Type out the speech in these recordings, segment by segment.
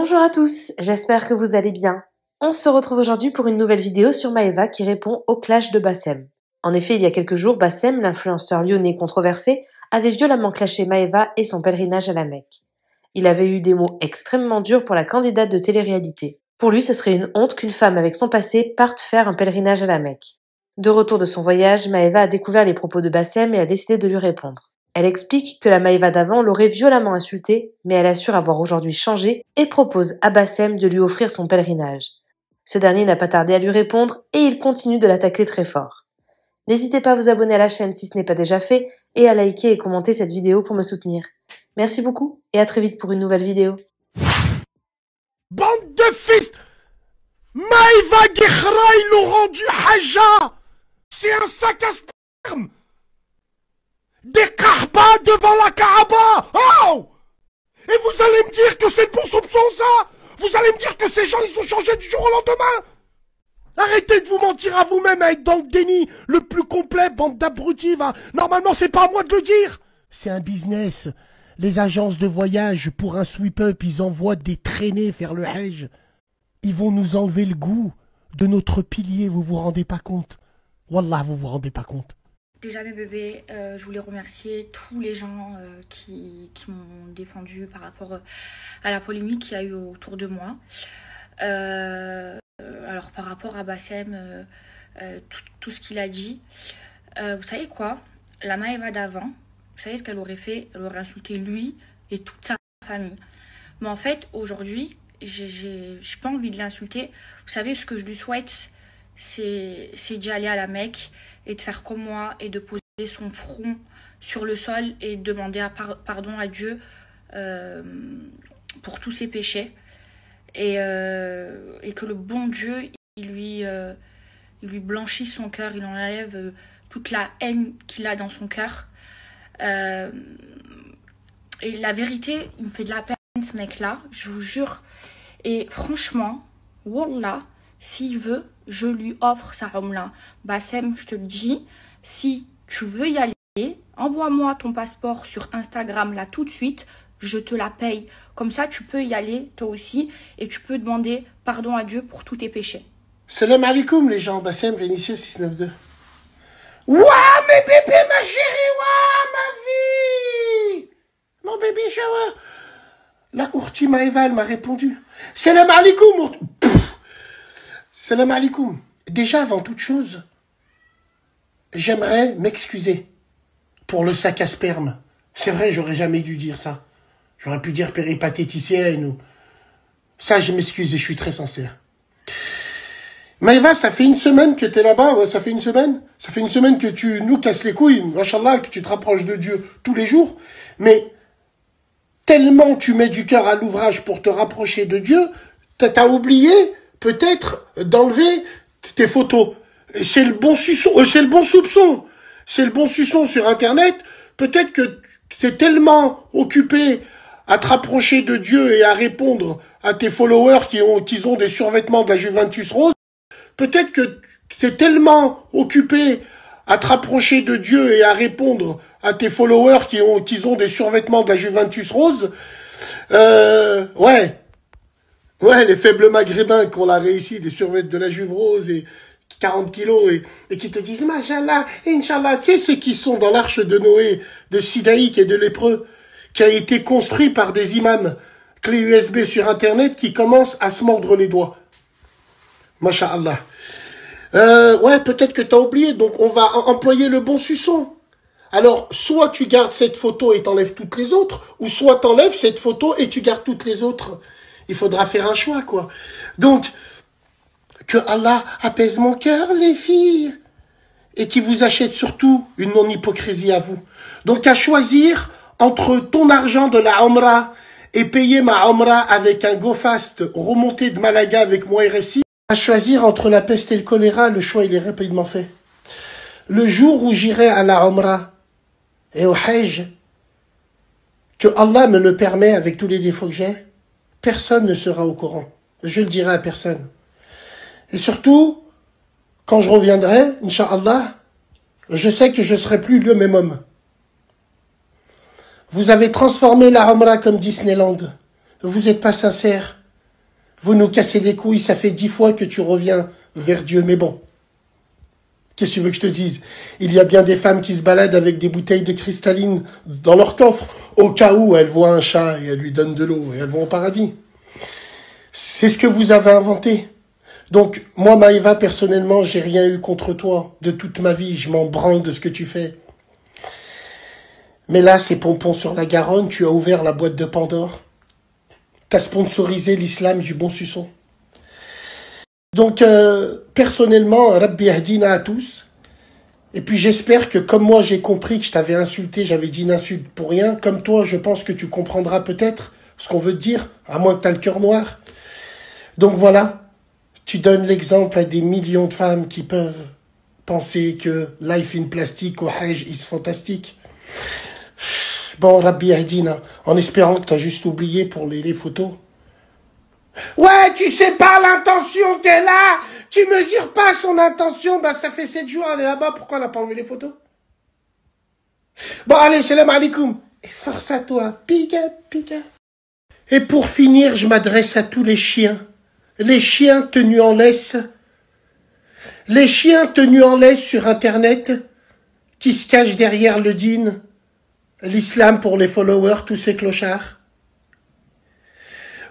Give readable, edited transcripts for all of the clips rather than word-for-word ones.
Bonjour à tous, j'espère que vous allez bien. On se retrouve aujourd'hui pour une nouvelle vidéo sur Maeva qui répond au clash de Bassem. En effet, il y a quelques jours, Bassem, l'influenceur lyonnais controversé, avait violemment clashé Maeva et son pèlerinage à la Mecque. Il avait eu des mots extrêmement durs pour la candidate de télé-réalité. Pour lui, ce serait une honte qu'une femme avec son passé parte faire un pèlerinage à la Mecque. De retour de son voyage, Maeva a découvert les propos de Bassem et a décidé de lui répondre. Elle explique que la Maeva d'avant l'aurait violemment insultée, mais elle assure avoir aujourd'hui changé et propose à Bassem de lui offrir son pèlerinage. Ce dernier n'a pas tardé à lui répondre et il continue de l'attaquer très fort. N'hésitez pas à vous abonner à la chaîne si ce n'est pas déjà fait et à liker et commenter cette vidéo pour me soutenir. Merci beaucoup et à très vite pour une nouvelle vidéo. Bande de fils! Maeva Guéhra, ils l'ont rendu Haja! C'est un sac à sperme! Des Kaaba devant la Kaaba! Oh! Et vous allez me dire que c'est le bon soupçon, ça? Vous allez me dire que ces gens, ils ont changé du jour au lendemain? Arrêtez de vous mentir à vous-même, à être dans le déni le plus complet, bande d'abrutis, va. Normalement, c'est pas à moi de le dire. C'est un business. Les agences de voyage, pour un sweep-up, ils envoient des traînées faire le Hajj. Ils vont nous enlever le goût de notre pilier, vous vous rendez pas compte? Wallah, vous vous rendez pas compte. Déjà mes bébés, je voulais remercier tous les gens qui m'ont défendu par rapport à la polémique qu'il y a eu autour de moi. Alors par rapport à Bassem, tout ce qu'il a dit, vous savez quoi? La Maeva d'avant, vous savez ce qu'elle aurait fait? Elle aurait insulté lui et toute sa famille. Mais en fait, aujourd'hui, j'ai pas envie de l'insulter. Vous savez, ce que je lui souhaite, c'est d'y aller à la Mecque et de faire comme moi et de poser son front sur le sol et de demander pardon à Dieu pour tous ses péchés et que le bon Dieu il lui blanchisse son cœur, il enlève toute la haine qu'il a dans son cœur. Et la vérité, il me fait de la peine ce mec là, je vous jure. Et franchement, wallah, s'il veut, je lui offre sa Umrah. Bassem, je te le dis, si tu veux y aller, envoie-moi ton passeport sur Instagram là tout de suite, je te la paye. Comme ça, tu peux y aller toi aussi et tu peux demander pardon à Dieu pour tous tes péchés. Salam alaikum les gens, Bassem, Vénitieux 692. Ouah, mes bébés, ma chérie, ouah, ma vie! Mon bébé shower. La Ourti Maeva, elle m'a répondu. Salam alaikum, Salam alaikum. Déjà, avant toute chose, j'aimerais m'excuser pour le sac à sperme. C'est vrai, j'aurais jamais dû dire ça. J'aurais pu dire péripatéticienne ou... Ça, je m'excuse et je suis très sincère. Maeva, ça fait une semaine que t'es là-bas, ouais, ça fait une semaine. Ça fait une semaine que tu nous casses les couilles, machallah, que tu te rapproches de Dieu tous les jours. Mais tellement tu mets du cœur à l'ouvrage pour te rapprocher de Dieu, t'as oublié peut-être d'enlever tes photos. C'est le bon soupçon, c'est le bon soupçon. C'est le bon soupçon sur Internet. Peut-être que t'es tellement occupé à te rapprocher de Dieu et à répondre à tes followers qui ont des survêtements de la Juventus rose. Peut-être que t'es tellement occupé à te rapprocher de Dieu et à répondre à tes followers qui ont des survêtements de la Juventus rose. Ouais, les faibles maghrébins qui ont la réussite des survêtements de la Juve rose et 40 kilos et qui te disent Machallah, Inch'Allah, tu sais ceux qui sont dans l'arche de Noé, de Sidaïque et de Lépreux, qui a été construit par des imams, clé USB sur Internet, qui commencent à se mordre les doigts. Masha'Allah. Ouais, peut-être que t'as oublié, donc on va employer le bon suçon. Alors, soit tu gardes cette photo et t'enlèves toutes les autres, ou soit t'enlèves cette photo et tu gardes toutes les autres. Il faudra faire un choix, quoi. Donc, que Allah apaise mon cœur, les filles, et qui vous achète surtout une non-hypocrisie à vous. Donc, à choisir entre ton argent de la Umrah et payer ma Umrah avec un GoFast remonté de Malaga avec mon RSI, à choisir entre la peste et le choléra, le choix il est rapidement fait. Le jour où j'irai à la Umrah et au Hajj, que Allah me le permet avec tous les défauts que j'ai, personne ne sera au courant. Je le dirai à personne. Et surtout, quand je reviendrai, Inch'Allah, je sais que je serai plus le même homme. Vous avez transformé la Umrah comme Disneyland. Vous n'êtes pas sincère. Vous nous cassez les couilles, ça fait 10 fois que tu reviens vers Dieu, mais bon. Qu'est-ce que tu veux que je te dise? Il y a bien des femmes qui se baladent avec des bouteilles de cristalline dans leur coffre, au cas où elles voient un chat et elles lui donnent de l'eau et elles vont au paradis. C'est ce que vous avez inventé. Donc, moi, Maëva, personnellement, j'ai rien eu contre toi de toute ma vie. Je m'en branle de ce que tu fais. Mais là, c'est pompon sur la Garonne, tu as ouvert la boîte de Pandore. T'as sponsorisé l'islam du bon suçon. Donc, personnellement, Rabbi Yahdina à tous. Et puis, j'espère que comme moi, j'ai compris que je t'avais insulté, j'avais dit une insulte pour rien. Comme toi, je pense que tu comprendras peut-être ce qu'on veut te dire, à moins que t'as le cœur noir. Donc voilà, tu donnes l'exemple à des millions de femmes qui peuvent penser que life in plastique au Hajj is fantastique. Bon, Rabbi Yahdina, en espérant que t'as juste oublié pour les photos. Ouais, tu sais pas l'intention qu'elle a. Tu mesures pas son intention. Bah, ça fait 7 jours, elle est là-bas. Pourquoi elle a pas enlevé les photos? Bon, allez, salam alaikum. Et force à toi. Piga, piga. Et pour finir, je m'adresse à tous les chiens. Les chiens tenus en laisse. Les chiens tenus en laisse sur Internet qui se cachent derrière le dîn, l'islam pour les followers, tous ces clochards.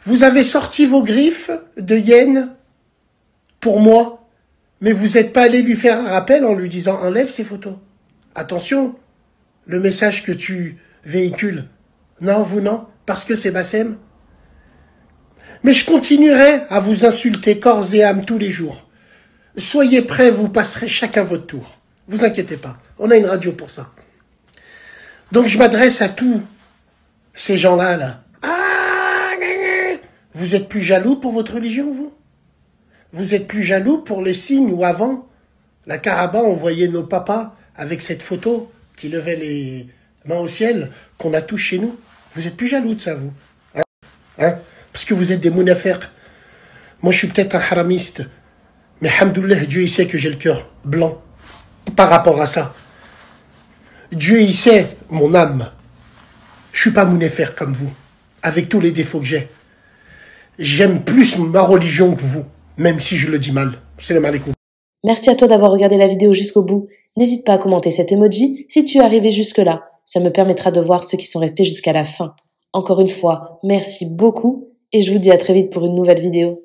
Vous avez sorti vos griffes de hyène pour moi, mais vous n'êtes pas allé lui faire un rappel en lui disant « Enlève ces photos ». Attention, le message que tu véhicules. Non, vous non, parce que c'est Bassem. Mais je continuerai à vous insulter corps et âme tous les jours. Soyez prêts, vous passerez chacun votre tour. Vous inquiétez pas, on a une radio pour ça. Donc je m'adresse à tous ces gens-là, là. Vous êtes plus jaloux pour votre religion, vous? Vous êtes plus jaloux pour les signes où avant, la Kaaba, on voyait nos papas avec cette photo qui levait les mains au ciel, qu'on a tous chez nous. Vous êtes plus jaloux de ça, vous? Hein? Parce que vous êtes des mounafers. Moi, je suis peut-être un haramiste, mais hamdoullah, Dieu, il sait que j'ai le cœur blanc par rapport à ça. Dieu, il sait mon âme. Je suis pas mounaffer comme vous, avec tous les défauts que j'ai. J'aime plus ma religion que vous, même si je le dis mal. Salam alaikum. Merci à toi d'avoir regardé la vidéo jusqu'au bout. N'hésite pas à commenter cet emoji si tu es arrivé jusque-là. Ça me permettra de voir ceux qui sont restés jusqu'à la fin. Encore une fois, merci beaucoup et je vous dis à très vite pour une nouvelle vidéo.